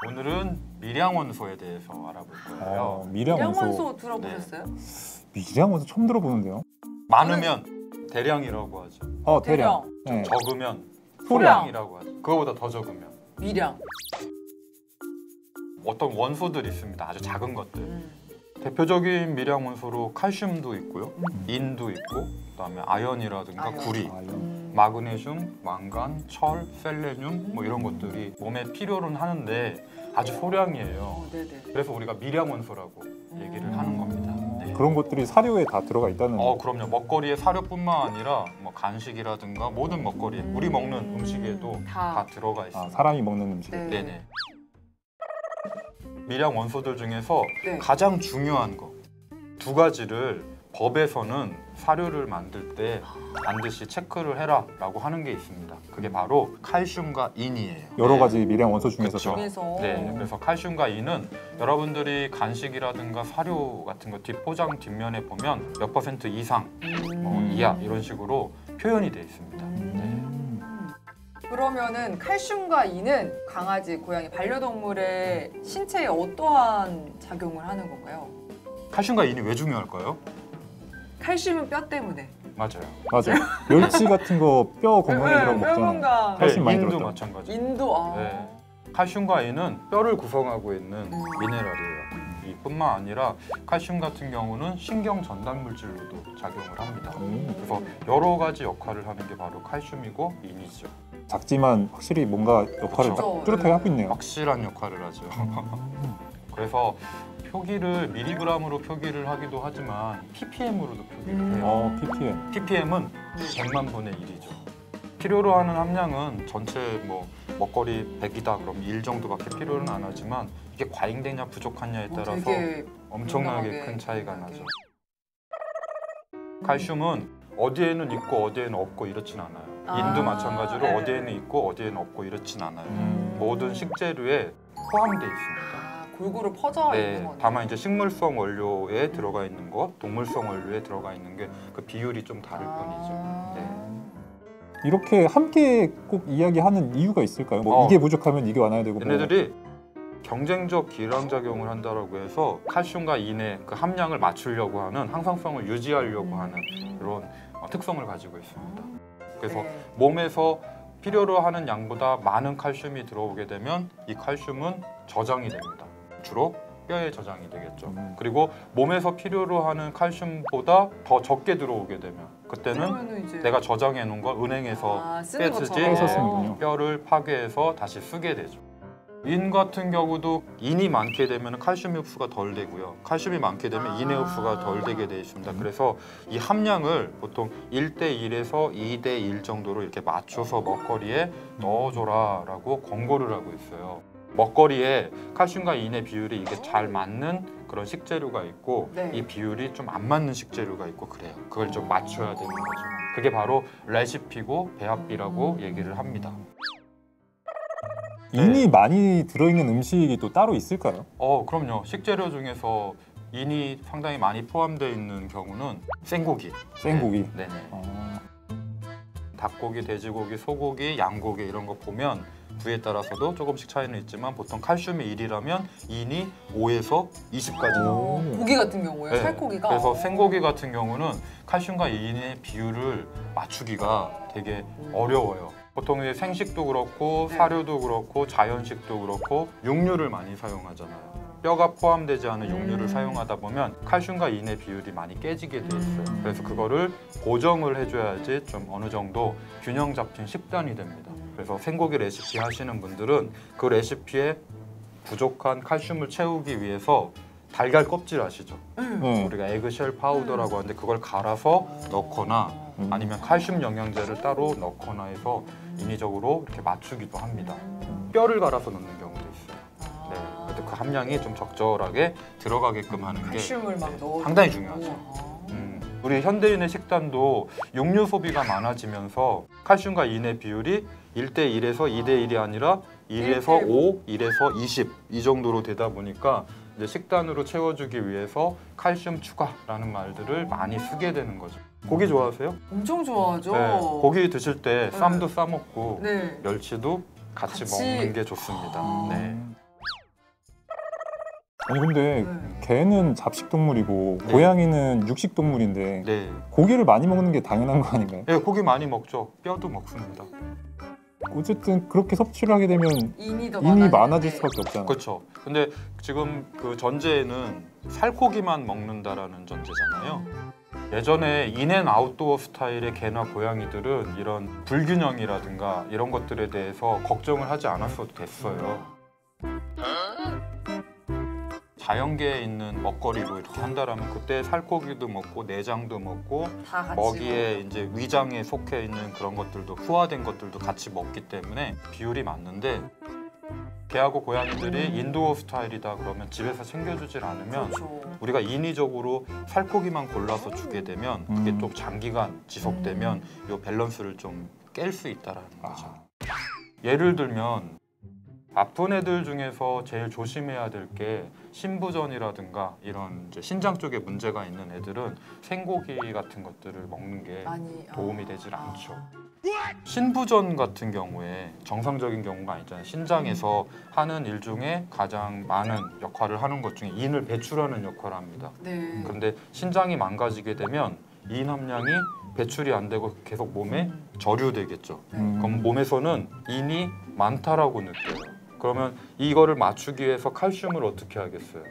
오늘은 밀양원소에 대해서 알아볼 거예요. 밀양원소. 밀양원소 들어보셨어요? 밀양원소 처음 들어보는데요. 많으면 대량이라고 하죠. 대량. 네. 적으면 소량. 소량이라고 하죠. 그거보다 더 적으면 밀양. 어떤 원소들이 있습니다. 아주 작은 것들. 대표적인 밀양 원소로 칼슘도 있고요, 인도 있고, 그다음에 아연이라든가 아연. 구리, 아연. 마그네슘, 망간, 철, 셀레늄 뭐 이런 것들이 몸에 필요는 하는데 아주 소량이에요. 네네. 그래서 우리가 밀양 원소라고 얘기를 하는 겁니다. 네. 그런 것들이 사료에 다 들어가 있다는. 그럼요. 먹거리에 사료뿐만 아니라 뭐 간식이라든가 모든 먹거리에 우리 먹는 음식에도 다 들어가 있습니다. 사람이 먹는 음식. 네. 네네. 밀양 원소들 중에서 네. 가장 중요한 거 두 가지를 법에서는 사료를 만들 때 반드시 체크를 해라라고 하는 게 있습니다. 그게 바로 칼슘과 인이에요. 여러 가지 밀양 원소 중에서. 그쵸. 중에서. 네, 그래서 칼슘과 인은 여러분들이 간식이라든가 사료 같은 거 뒷포장 뒷면에 보면 몇 % 이상, 뭐 이하 이런 식으로 표현이 돼 있습니다. 네. 그러면은 칼슘과 인은 강아지, 고양이, 반려동물의 신체에 어떠한 작용을 하는 건가요? 칼슘과 인이 왜 중요할까요? 칼슘은 뼈 때문에. 맞아요. 맞아요. 멸치 같은 거 뼈 건강해지라고 뼈 먹잖아요. 건강. 칼슘 많이 인도 들었죠. 마찬가지. 인도. 네. 칼슘과 인은 뼈를 구성하고 있는 미네랄이에요. 이뿐만 아니라 칼슘 같은 경우는 신경 전달 물질로도 작용을 합니다. 그래서 여러 가지 역할을 하는 게 바로 칼슘이고 인이죠. 작지만 확실히 뭔가 역할을 그쵸. 딱 뚜렷하게 하고 있네요. 확실한 역할을 하죠. 그래서 표기를 밀리그램으로 표기를 하기도 하지만 ppm으로도 표기를 해요. ppm. ppm은 100만 분의 1이죠. 필요로 하는 함량은 전체 뭐 먹거리 100이다 그러면 1 정도밖에 필요는 안 하지만 이게 과잉되냐 부족하냐에 따라서 되게 엄청나게 민감하게 큰 차이가 나죠. 칼슘은 어디에는 있고 어디에는 없고 이렇진 않아요. 인도 마찬가지로 네. 어디에는 있고 어디에는 없고 이렇진 않아요. 모든 식재료에 포함되어 있습니다. 골고루 퍼져 있는 네, 거네요. 다만 이제 식물성 원료에 들어가 있는 것, 동물성 원료에 들어가 있는 게 그 비율이 좀 다를 뿐이죠. 네. 이렇게 함께 꼭 이야기하는 이유가 있을까요? 뭐 이게 부족하면 이게 완화야 되고. 얘네들이 경쟁적 기량작용을 한다라고 해서 칼슘과 인의 그 함량을 맞추려고 하는 항상성을 유지하려고 하는 이런 특성을 가지고 있습니다. 그래서 몸에서 필요로 하는 양보다 많은 칼슘이 들어오게 되면 이 칼슘은 저장이 됩니다. 주로 뼈에 저장이 되겠죠. 그리고 몸에서 필요로 하는 칼슘보다 더 적게 들어오게 되면 그때는 이제 내가 저장해 놓은 걸 은행에서 쓰는 빼쓰지 것처럼. 쓰는군요. 뼈를 파괴해서 다시 쓰게 되죠. 인 같은 경우도 인이 많게 되면 칼슘 흡수가 덜 되고요. 칼슘이 많게 되면 인의 흡수가 덜 되게 돼 있습니다. 그래서 이 함량을 보통 1:1에서 2:1 정도로 이렇게 맞춰서 먹거리에 넣어줘라라고 권고를 하고 있어요. 먹거리에 칼슘과 인의 비율이 이게 잘 맞는 그런 식재료가 있고 이 비율이 좀 안 맞는 식재료가 있고 그래요. 그걸 좀 맞춰야 되는 거죠. 그게 바로 레시피고 배합비라고 얘기를 합니다. 인이 많이 들어있는 음식이 또 따로 있을까요? 그럼요. 식재료 중에서 인이 상당히 많이 포함되어 있는 경우는 생고기. 생고기. 네네. 닭고기, 돼지고기, 소고기, 양고기 이런 거 보면 부위에 따라서도 조금씩 차이는 있지만 보통 칼슘이 1이라면 인이 5에서 20까지 나와요. 고기 같은 경우에 살코기가. 그래서 생고기 같은 경우는 칼슘과 인의 비율을 맞추기가 되게 어려워요. 보통 이제 생식도 그렇고 사료도 그렇고 자연식도 그렇고 육류를 많이 사용하잖아요. 뼈가 포함되지 않은 육류를 사용하다 보면 칼슘과 인의 비율이 많이 깨지게 돼 있어요. 그래서 그거를 보정을 해줘야지 좀 어느 정도 균형 잡힌 식단이 됩니다. 그래서 생고기 레시피 하시는 분들은 그 레시피에 부족한 칼슘을 채우기 위해서 달걀 껍질 아시죠? 우리가 에그쉘 파우더라고 하는데 그걸 갈아서 넣거나 아니면 칼슘 영양제를 따로 넣거나 해서 인위적으로 이렇게 맞추기도 합니다. 뼈를 갈아서 넣는 경우도 있어요. 네, 그래도 그 함량이 좀 적절하게 들어가게끔 하는 게 칼슘을 막 넣어 상당히 중요하죠. 우리 현대인의 식단도 육류 소비가 많아지면서 칼슘과 인의 비율이 1:1에서 2:1이 아니라 1에서 5, 1에서 20 이 정도로 되다 보니까 이제 식단으로 채워주기 위해서 칼슘 추가라는 말들을 많이 쓰게 되는 거죠. 고기 좋아하세요? 엄청 좋아하죠. 네, 고기 드실 때 쌈도 싸 먹고 네. 멸치도 같이 먹는 게 좋습니다. 네. 아니 근데 네. 개는 잡식 동물이고 네. 고양이는 육식 동물인데 네. 고기를 많이 먹는 게 당연한 거 아닌가요? 네, 고기 많이 먹죠. 뼈도 먹습니다. 어쨌든 그렇게 섭취를 하게 되면 인이 더 인이 많아질 많아지는데. 수밖에 없잖아요. 그렇죠. 근데 지금 그 전제에는 살코기만 먹는다라는 전제잖아요. 예전에 인앤아웃도어 스타일의 개나 고양이들은 이런 불균형이라든가 이런 것들에 대해서 걱정을 하지 않았어도 됐어요. 자연계에 있는 먹거리로 이렇게 한다라면 그때 살코기도 먹고 내장도 먹고 다 같이 먹이에 이제 위장에 속해 있는 그런 것들도 후화된 것들도 같이 먹기 때문에 비율이 맞는데 개하고 고양이들이 인도어 스타일이다 그러면 집에서 챙겨주질 않으면 그렇죠. 우리가 인위적으로 살코기만 골라서 주게 되면 그게 좀 장기간 지속되면 이 밸런스를 좀 깰 수 있다라는 거죠. 예를 들면 아픈 애들 중에서 제일 조심해야 될 게 신부전이라든가 이런 이제 신장 쪽에 문제가 있는 애들은 생고기 같은 것들을 먹는 게 많이 도움이 되질 않죠. 신부전 같은 경우에 정상적인 경우가 아니잖아요. 신장에서 하는 일 중에 가장 많은 역할을 하는 것 중에 인을 배출하는 역할을 합니다. 네. 그런데 신장이 망가지게 되면 인 함량이 배출이 안 되고 계속 몸에 저류되겠죠. 그럼 몸에서는 인이 많다라고 느껴요. 그러면 이거를 맞추기 위해서 칼슘을 어떻게 하겠어요?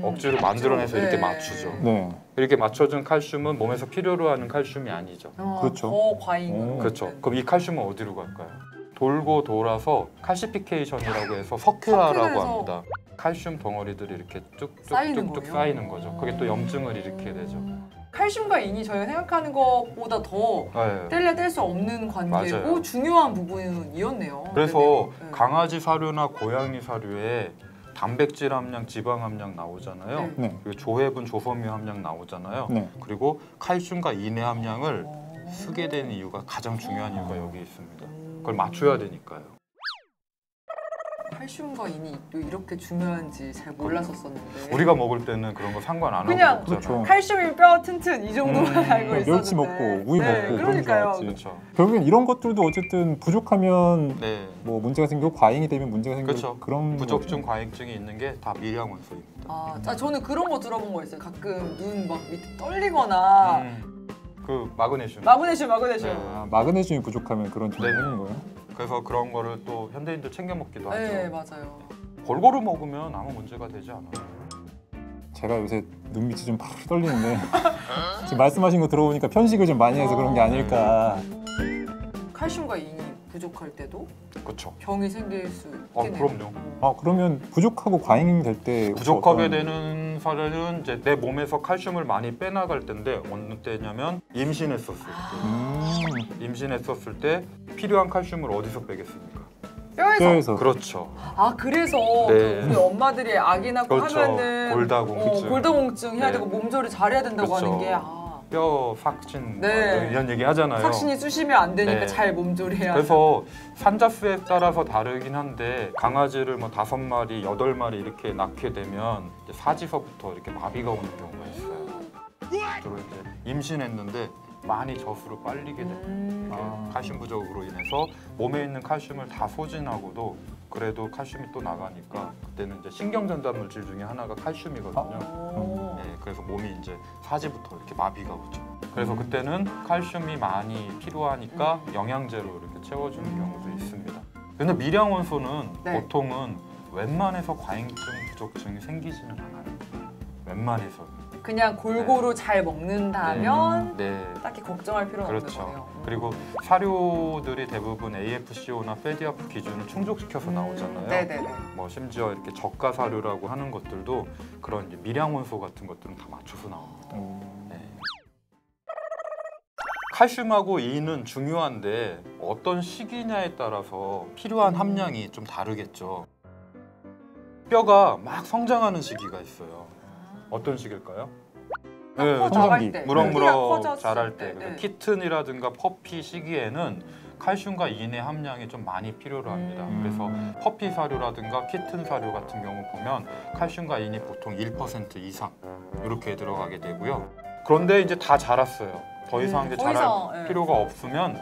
억지로 만들어내서 이렇게 네. 맞추죠. 네. 이렇게 맞춰준 칼슘은 몸에서 필요로 하는 칼슘이 아니죠. 그렇죠. 더 과잉으로. 그렇죠. 그럼 이 칼슘은 어디로 갈까요? 돌고 돌아서 칼시피케이션이라고 해서 석회화라고 석회화해서 합니다. 칼슘 덩어리들이 이렇게 쌓이는 쭉쭉쭉 거예요? 쌓이는 거죠. 그게 또 염증을 일으키게 되죠. 칼슘과 인이 저희가 생각하는 것보다 더 네. 뗄래 뗄 수 없는 관계고 맞아요. 중요한 부분이었네요. 그래서 네. 강아지 사료나 고양이 사료에 단백질 함량, 지방 함량 나오잖아요. 네. 네. 그리고 조해분, 조섬유 함량 나오잖아요. 네. 그리고 칼슘과 인의 함량을 쓰게 되는 이유가 가장 중요한 이유가 여기 있습니다. 그걸 맞춰야 되니까요. 칼슘과 인이 또 이렇게 중요한지 잘 몰랐었는데 우리가 먹을 때는 그런 거 상관 안 그냥 하고 먹잖아요. 그렇죠. 칼슘이 뼈 튼튼 이 정도만 알고 있었는데 멸치 먹고 우유 네, 먹고 그런 줄 그러니까요. 알았지. 그렇죠. 결국엔 이런 것들도 어쨌든 부족하면 네. 뭐 문제가 생기고 과잉이 되면 문제가 생기고 그렇죠. 그런 부족증, 거죠. 과잉증이 있는 게 다 미량원소입니다. 저는 그런 거 들어본 거 있어요. 가끔 눈 막 밑에 떨리거나 그 마그네슘. 마그네슘 네. 아, 마그네슘이 부족하면 그런 증상이 네. 생기는 거예요? 그래서 그런 거를 또 현대인들 챙겨 먹기도 하죠. 네 맞아요. 골고루 먹으면 아무 문제가 되지 않아요. 제가 요새 눈밑이 좀 팍 떨리는데 지금 말씀하신 거 들어보니까 편식을 좀 많이 해서 그런 게 아닐까. 칼슘과 인이 부족할 때도 그렇죠. 병이 생길 수 있겠네요. 그럼요. 아 그러면 부족하고 과잉 될 때 부족하게 되는 사례는 이제 내 몸에서 칼슘을 많이 빼나갈 때인데 어느 때냐면 임신했었을 때. 임신했었을 때 필요한 칼슘을 어디서 빼겠습니까? 뼈에서. 뼈에서 그렇죠. 그래서 네. 우리 엄마들이 아기 낳고 그렇죠. 하면은 골다공증. 골다공증 해야 네. 되고 몸조리 잘해야 된다고 그렇죠. 하는 게 뼈 삭신 네. 이런 얘기 하잖아요. 삭신이 쑤시면 안 되니까 네. 잘 몸조리해야 그래서 산자수에 따라서 다르긴 한데 강아지를 뭐 5마리, 8마리 이렇게 낳게 되면 이제 사지서부터 이렇게 마비가 오는 경우가 있어요. 주로 이제 임신했는데 많이 젖으로 빨리게 됩니다. 칼슘 부족으로 인해서 몸에 있는 칼슘을 다 소진하고도 그래도 칼슘이 또 나가니까 그때는 이제 신경전달 물질 중에 하나가 칼슘이거든요. 네, 그래서 몸이 이제 사지부터 이렇게 마비가 오죠. 그래서 그때는 칼슘이 많이 필요하니까 영양제로 이렇게 채워주는 경우도 있습니다. 근데 미량원소는 네. 보통은 웬만해서 과잉증, 부족증이 생기지는 않아요. 웬만해서는. 그냥 골고루 잘 먹는다면 네. 딱히 걱정할 필요는 그렇죠. 없는 거네요. 그리고 사료들이 대부분 AFCO나 페디아프 기준을 충족시켜서 나오잖아요. 네네네. 뭐 심지어 이렇게 저가 사료라고 하는 것들도 그런 이제 미량원소 같은 것들은 다 맞춰서 나옵니다. 네. 칼슘하고 인은 중요한데 어떤 시기냐에 따라서 필요한 함량이 좀 다르겠죠. 뼈가 막 성장하는 시기가 있어요. 어떤 시기일까요? 네, 커 성장기. 자랄 때. 키가 무럭무럭 커졌을 자랄 때, 네. 키튼이라든가 퍼피 시기에는 칼슘과 인의 함량이 좀 많이 필요로 합니다. 그래서 퍼피 사료라든가 키튼 사료 같은 경우 보면 칼슘과 인이 보통 1% 이상 이렇게 들어가게 되고요. 그런데 이제 다 자랐어요. 더 이상 이제 더 자랄 이상, 네. 필요가 없으면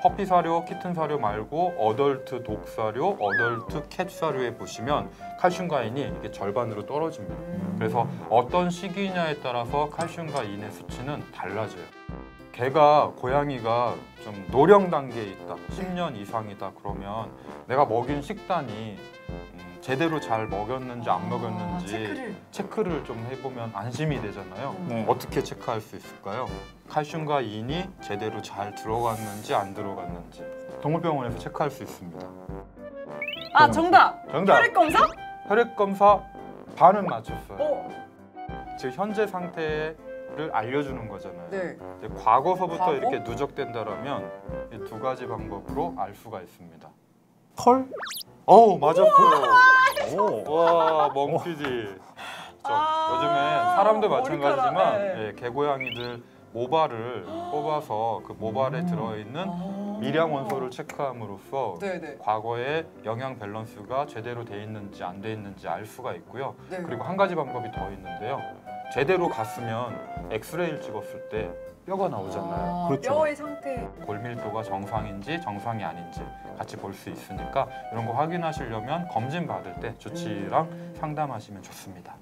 퍼피 사료, 키튼 사료 말고 어덜트 독 사료, 어덜트 캣 사료에 보시면 칼슘과 인이 이게 절반으로 떨어집니다. 그래서 어떤 시기냐에 따라서 칼슘과 인의 수치는 달라져요. 개가 고양이가 좀 노령 단계에 있다, 10년 이상이다 그러면 내가 먹인 식단이 제대로 잘 먹였는지 안 먹였는지 체크를 좀 해보면 안심이 되잖아요. 네. 어떻게 체크할 수 있을까요? 칼슘과 인이 제대로 잘 들어갔는지 안 들어갔는지 동물병원에서 체크할 수 있습니다. 아 정답! 정답! 혈액 검사? 혈액 검사 반은 맞췄어요. 어. 즉 현재 상태를 알려주는 거잖아요. 네. 이제 과거서부터 과거? 이렇게 누적된다라면 이 두 가지 방법으로 알 수가 있습니다. 털? 맞았어요. 오. 와 멍피지. 요즘엔 사람도 머리카락, 마찬가지지만 네. 개고양이들 모발을 뽑아서 그 모발에 들어있는 미량 원소를 체크함으로써 네네. 과거에 영양 밸런스가 제대로 돼 있는지 안 돼 있는지 알 수가 있고요. 네. 그리고 한 가지 방법이 더 있는데요. 제대로 갔으면 엑스레이를 찍었을 때 뼈가 나오잖아요. 그렇죠. 뼈의 상태. 골밀도가 정상인지 정상이 아닌지 같이 볼 수 있으니까 이런 거 확인하시려면 검진 받을 때 주치의랑 상담하시면 좋습니다.